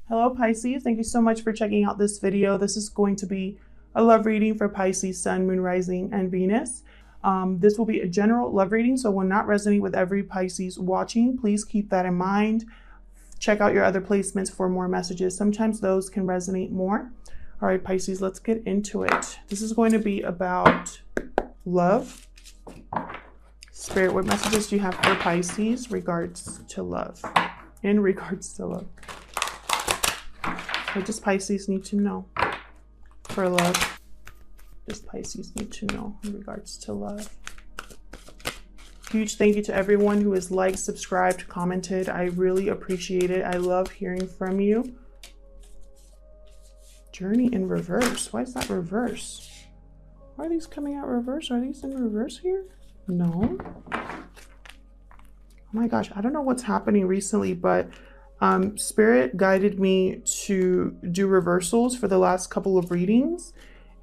Hello Pisces, thank you so much for checking out this video. This is going to be a love reading for Pisces, Sun, Moon, Rising, and Venus. This will be a general love reading, so will not resonate with every Pisces watching. Please keep that in mind. Check out your other placements for more messages. Sometimes those can resonate more. All right, Pisces, let's get into it. This is going to be about love. Spirit, what messages do you have for Pisces regards to love? In regards to love. What does Pisces need to know for love? What does Pisces need to know in regards to love? Huge thank you to everyone who has liked, subscribed, commented. I really appreciate it. I love hearing from you. Journey in reverse. Why is that reverse? Why are these coming out reverse? Are these in reverse here? No. Oh my gosh, I don't know what's happening recently, but Spirit guided me to do reversals for the last couple of readings,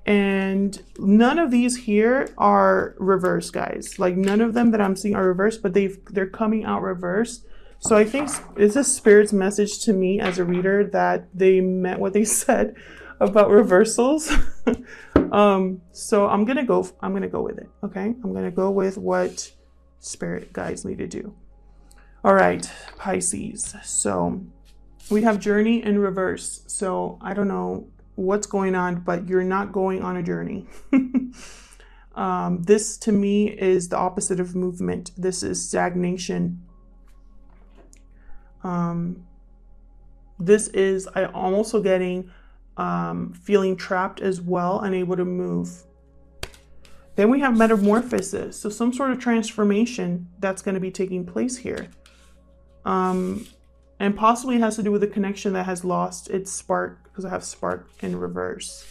and none of these here are reverse, guys. Like, none of them that I'm seeing are reverse, but they're coming out reverse. So I think it's a Spirit's message to me as a reader that they meant what they said about reversals. So I'm gonna go with it. Okay, I'm gonna go with what Spirit guides me to do. All right, Pisces. So we have journey in reverse. So I don't know what's going on, but you're not going on a journey. This to me is the opposite of movement. This is stagnation. This is, I'm also getting feeling trapped as well, unable to move. Then we have metamorphosis. So some sort of transformation that's going to be taking place here. And possibly has to do with a connection that has lost its spark, because I have spark in reverse.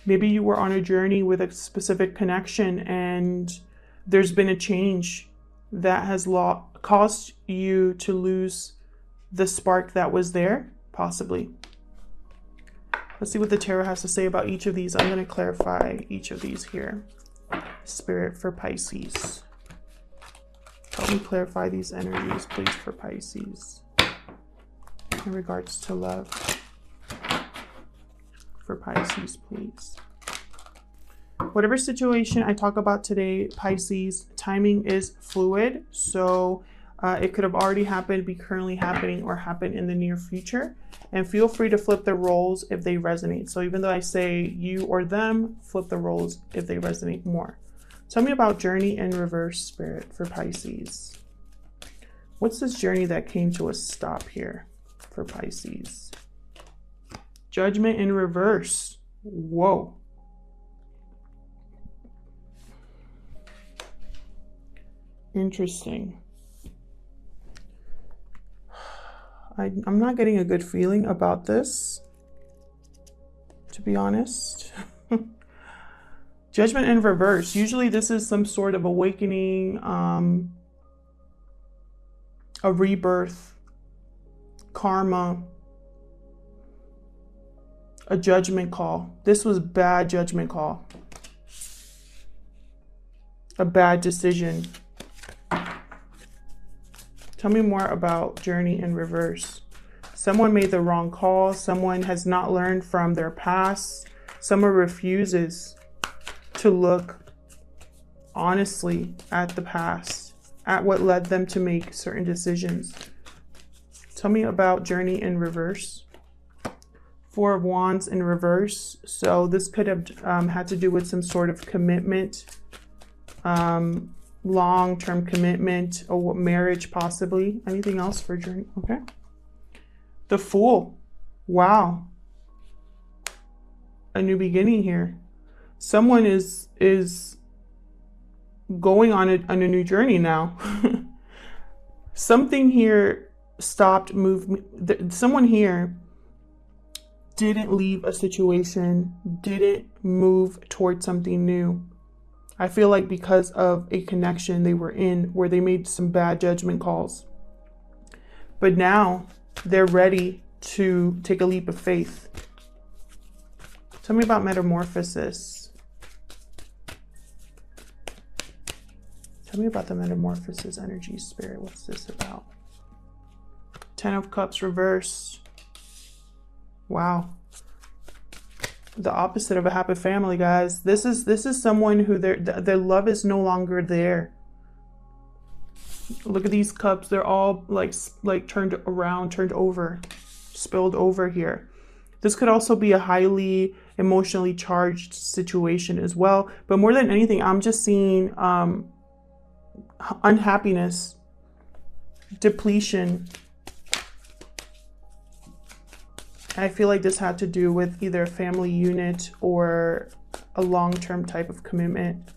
Maybe you were on a journey with a specific connection and there's been a change that has caused you to lose the spark that was there, possibly. Let's see what the tarot has to say about each of these. I'm going to clarify each of these here. Spirit for Pisces. Help me clarify these energies, please, for Pisces. In regards to love. For Pisces, please. Whatever situation I talk about today, Pisces, timing is fluid. So it could have already happened, be currently happening, or happen in the near future. And feel free to flip the roles if they resonate. So even though I say you or them, flip the roles if they resonate more. Tell me about journey in reverse, Spirit, for Pisces. What's this journey that came to a stop here for Pisces? Judgment in reverse. Whoa. Interesting. I'm not getting a good feeling about this, to be honest. Judgment in reverse. Usually this is some sort of awakening, a rebirth, karma, a judgment call. This was bad judgment call. A bad decision. Tell me more about journey in reverse. Someone made the wrong call. Someone has not learned from their past. Someone refuses to look honestly at the past, at what led them to make certain decisions. Tell me about journey in reverse. Four of Wands in reverse. So this could have had to do with some sort of commitment, long-term commitment, or marriage possibly. Anything else for journey? Okay. The Fool. Wow. A new beginning here. Someone is going on a new journey now. Something here stopped movement. Someone here didn't leave a situation, didn't move towards something new. I feel like because of a connection they were in where they made some bad judgment calls. But now they're ready to take a leap of faith. Tell me about metamorphosis. Tell me about the metamorphosis energy, Spirit. What's this about? Ten of Cups reversed. Wow. The opposite of a happy family, guys. This is someone who their love is no longer there. Look at these cups. They're all like turned around, turned over, spilled over here. This could also be a highly emotionally charged situation as well. But more than anything, I'm just seeing unhappiness, depletion. I feel like this had to do with either a family unit or a long-term type of commitment.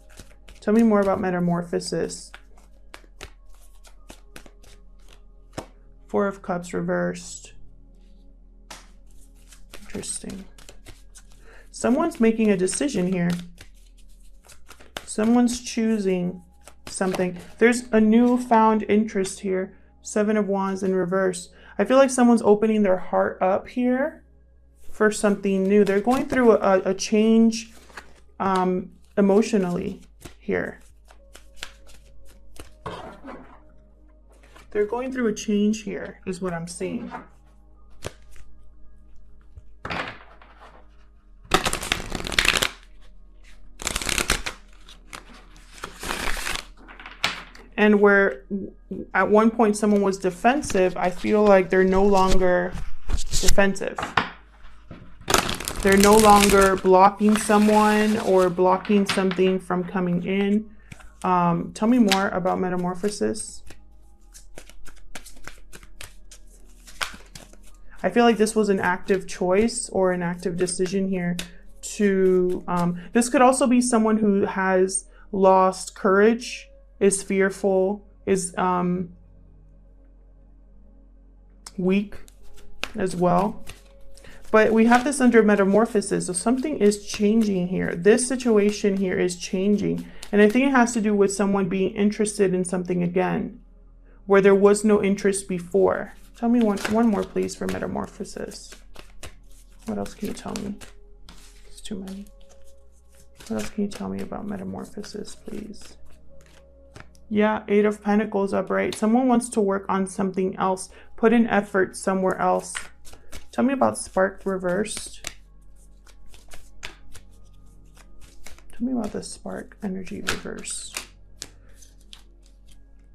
Tell me more about metamorphosis. Four of Cups reversed. Interesting. Someone's making a decision here. Someone's choosing something. There's a newfound interest here. Seven of Wands in reverse. I feel like someone's opening their heart up here for something new. They're going through a change emotionally here. They're going through a change here, is what I'm seeing. And where at one point someone was defensive, I feel like they're no longer defensive. They're no longer blocking someone or blocking something from coming in. Tell me more about metamorphosis. I feel like this was an active choice or an active decision here to, this could also be someone who has lost courage, is fearful, is weak as well. But we have this under metamorphosis, so something is changing here. This situation here is changing. And I think it has to do with someone being interested in something again, where there was no interest before. Tell me one more, please, for metamorphosis. What else can you tell me? It's too many. What else can you tell me about metamorphosis, please? Yeah, Eight of Pentacles upright. Someone wants to work on something else, put in effort somewhere else. Tell me about spark reversed. Tell me about the spark energy reversed.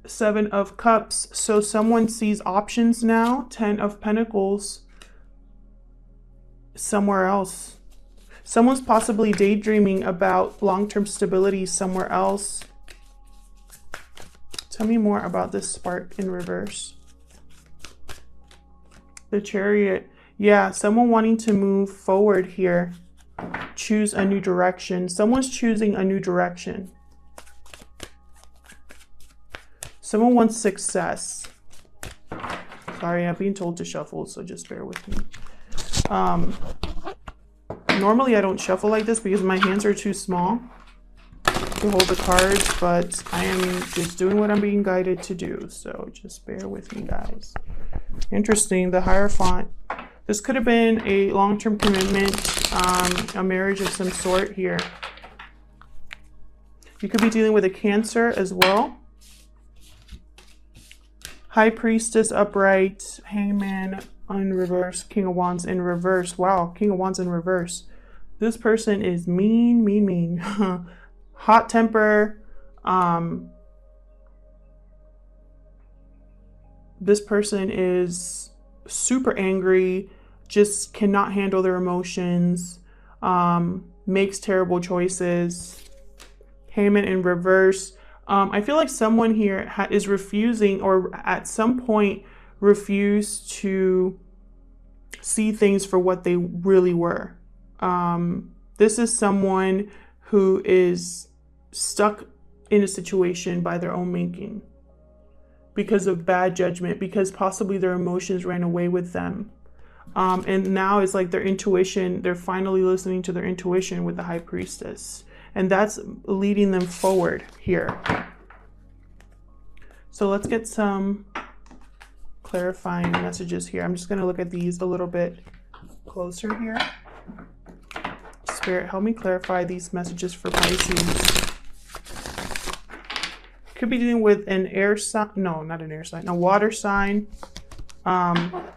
Seven of Cups. So someone sees options now. 10 of Pentacles somewhere else. Someone's possibly daydreaming about long-term stability somewhere else. Tell me more about this spark in reverse. The Chariot. Yeah, someone wanting to move forward here. Choose a new direction. Someone's choosing a new direction. Someone wants success. Sorry, I'm being told to shuffle, so just bear with me. Normally I don't shuffle like this because my hands are too small to hold the cards, but I am just doing what I'm being guided to do, so just bear with me, guys. Interesting, the Hierophant. This could have been a long-term commitment, a marriage of some sort here. You could be dealing with a Cancer as well. High Priestess upright, Hangman in reverse, King of Wands in reverse. Wow, King of Wands in reverse. This person is mean, mean, mean. Hot temper. This person is super angry, just cannot handle their emotions, makes terrible choices. Hangman in reverse. I feel like someone here is refusing, or at some point refused to see things for what they really were. This is someone who is stuck in a situation by their own making because of bad judgment, because possibly their emotions ran away with them. And now it's like their intuition, they're finally listening to their intuition with the High Priestess. And that's leading them forward here. So let's get some clarifying messages here. I'm just going to look at these a little bit closer here. Spirit, help me clarify these messages for Pisces. Could be dealing with an air sign. No, not an air sign. A water sign. A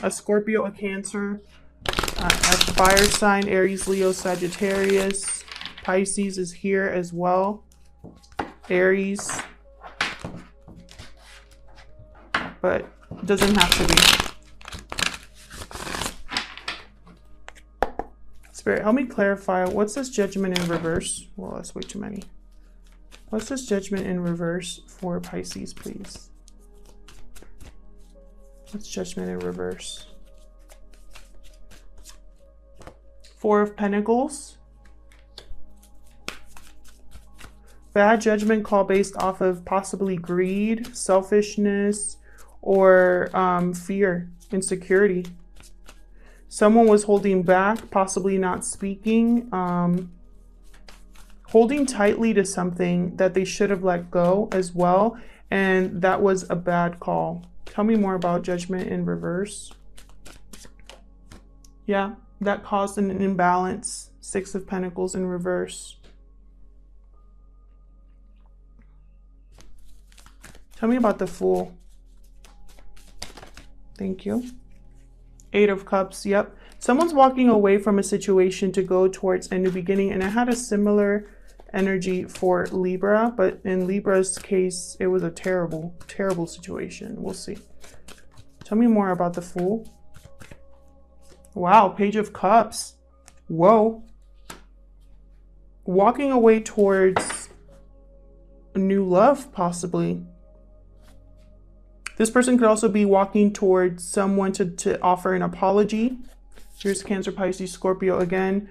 Scorpio, a Cancer, a fire sign, Aries, Leo, Sagittarius. Pisces is here as well. Aries. But it doesn't have to be. Spirit, help me clarify. What's this Judgment in reverse? Well, that's way too many. What's this Judgment in reverse for Pisces, please? What's Judgment in reverse? Four of Pentacles. Bad judgment call based off of possibly greed, selfishness, or fear, insecurity. Someone was holding back, possibly not speaking, holding tightly to something that they should have let go as well. And that was a bad call. Tell me more about Judgment in reverse. Yeah, that caused an imbalance. Six of Pentacles in reverse. Tell me about the Fool. Thank you. Eight of Cups. Yep. Someone's walking away from a situation to go towards a new beginning. And I had a similar energy for Libra, but in Libra's case, it was a terrible, terrible situation. We'll see. Tell me more about the Fool. Wow, Page of Cups. Whoa. Walking away towards a new love, possibly. This person could also be walking towards someone to offer an apology. Here's Cancer, Pisces, Scorpio again.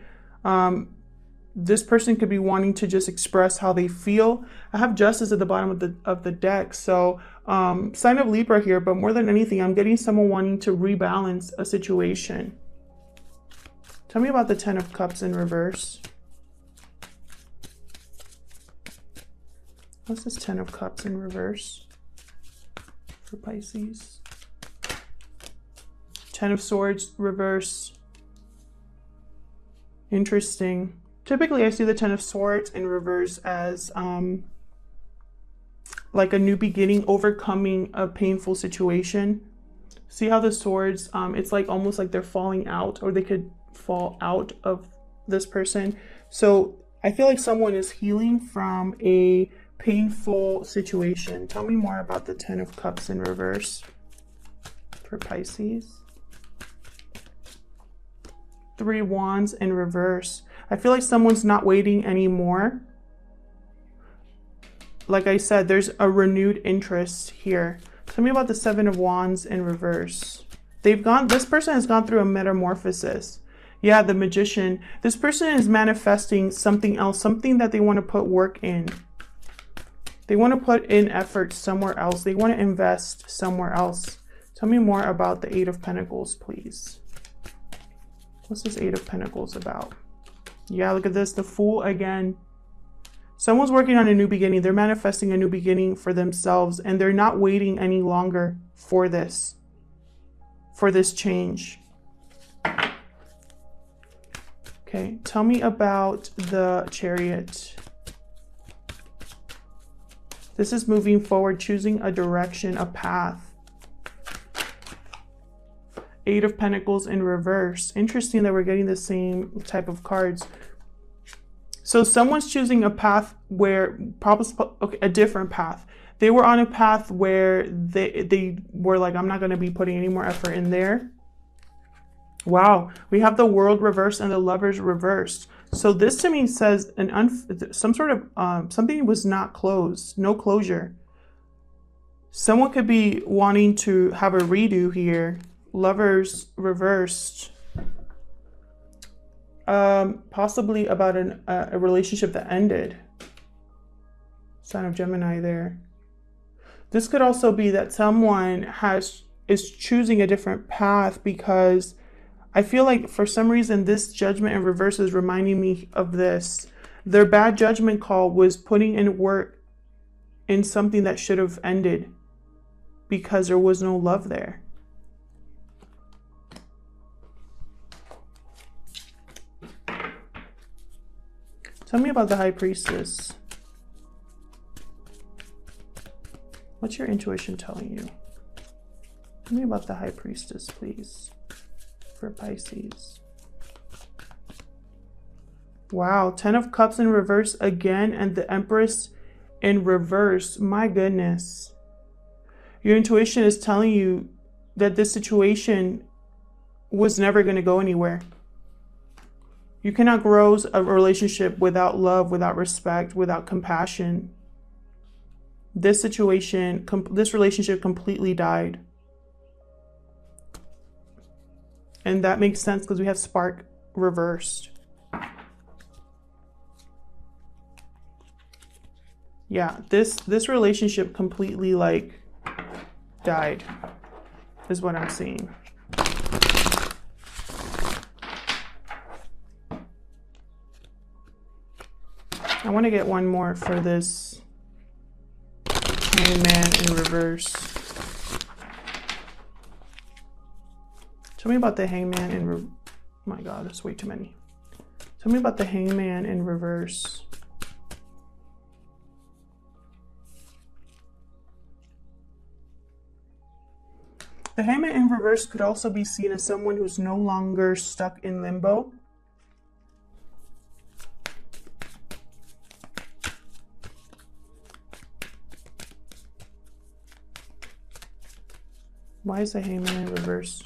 This person could be wanting to just express how they feel. I have Justice at the bottom of the deck. So sign of Libra here, but more than anything, I'm getting someone wanting to rebalance a situation. Tell me about the Ten of Cups in reverse. What's this Ten of Cups in reverse for Pisces? Ten of Swords, reverse. Interesting. Typically, I see the Ten of Swords in reverse as like a new beginning, overcoming a painful situation. See how the swords, it's like almost like they're falling out, or they could fall out of this person. So I feel like someone is healing from a painful situation. Tell me more about the Ten of Cups in reverse for Pisces. Three Wands in reverse. I feel like someone's not waiting anymore. Like I said, there's a renewed interest here. Tell me about the Seven of Wands in reverse. This person has gone through a metamorphosis. Yeah, the Magician. This person is manifesting something else, something that they want to put work in. They want to put in effort somewhere else. They want to invest somewhere else. Tell me more about the Eight of Pentacles, please. What's this Eight of Pentacles about? Yeah, look at this. The Fool again. Someone's working on a new beginning. They're manifesting a new beginning for themselves, and they're not waiting any longer for this change. Okay, tell me about the Chariot. This is moving forward, choosing a direction, a path. Eight of Pentacles in reverse. Interesting that we're getting the same type of cards. So someone's choosing a path where, probably, okay, a different path. They were on a path where they were like, I'm not going to be putting any more effort in there. Wow, we have the World reversed and the Lovers reversed. So this to me says some sort of something was not closed, no closure. Someone could be wanting to have a redo here. Lovers reversed. Possibly about a relationship that ended. Sign of Gemini there. This could also be that someone is choosing a different path, because I feel like for some reason this Judgment in reverse is reminding me of this. Their bad judgment call was putting in work in something that should have ended because there was no love there. Tell me about the High Priestess. What's your intuition telling you? Tell me about the High Priestess, please, for Pisces. Wow, 10 of Cups in reverse again, and the Empress in reverse. My goodness. Your intuition is telling you that this situation was never going to go anywhere. You cannot grow a relationship without love, without respect, without compassion. This situation, this relationship completely died. And that makes sense because we have Spark reversed. Yeah, this relationship completely like died is what I'm seeing. I want to get one more for this Hangman in reverse. Tell me about the Hangman in reverse. Oh my God, that's way too many. Tell me about the Hangman in reverse. The Hangman in reverse could also be seen as someone who's no longer stuck in limbo. Why is the Hangman in reverse?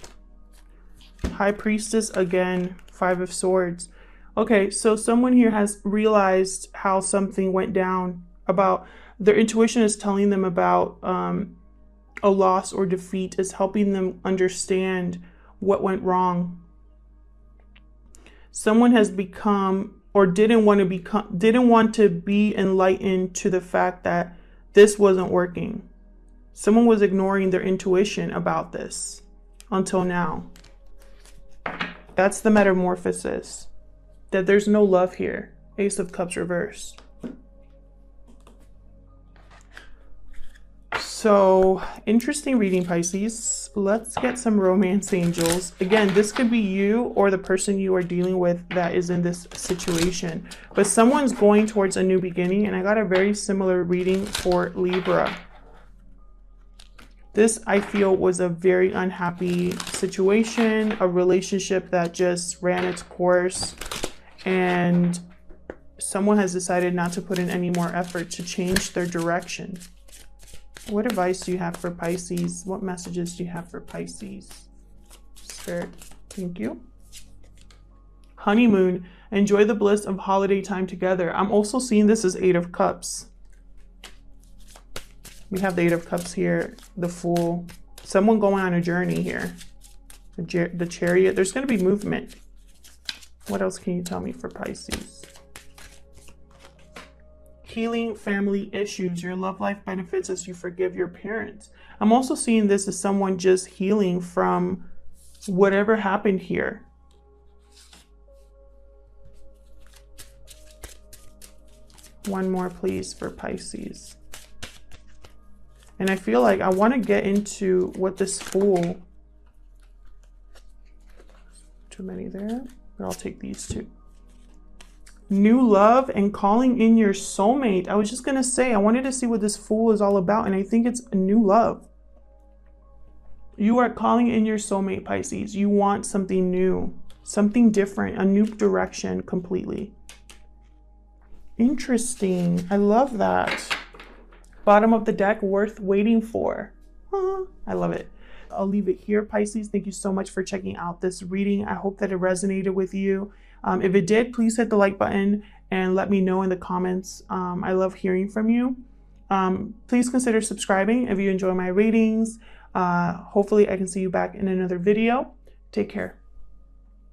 High Priestess again, 5 of Swords. Okay, so someone here has realized how something went down, about their intuition is telling them about a loss or defeat, is helping them understand what went wrong. Someone has become or didn't want to be enlightened to the fact that this wasn't working. Someone was ignoring their intuition about this until now. That's the metamorphosis. That there's no love here. Ace of Cups reversed. So, interesting reading, Pisces. Let's get some romance angels. Again, this could be you or the person you are dealing with that is in this situation. But someone's going towards a new beginning, and I got a very similar reading for Libra. This, I feel, was a very unhappy situation, a relationship that just ran its course, and someone has decided not to put in any more effort to change their direction. What advice do you have for Pisces? What messages do you have for Pisces? Spirit, thank you. Honeymoon, enjoy the bliss of holiday time together. I'm also seeing this as 8 of Cups. We have the 8 of Cups here, the Fool. Someone going on a journey here. The Chariot. There's going to be movement. What else can you tell me for Pisces? Healing family issues. Your love life benefits as you forgive your parents. I'm also seeing this as someone just healing from whatever happened here. One more, please, for Pisces. And I feel like I want to get into what this Fool... Too many there, but I'll take these two. New love and calling in your soulmate. I was just going to say, I wanted to see what this Fool is all about, and I think it's a new love. You are calling in your soulmate, Pisces. You want something new, something different, a new direction completely. Interesting. I love that. Bottom of the deck, worth waiting for. I love it. I'll leave it here, Pisces. Thank you so much for checking out this reading. I hope that it resonated with you. If it did, please hit the like button and let me know in the comments. I love hearing from you. Please consider subscribing if you enjoy my readings. Hopefully I can see you back in another video. Take care.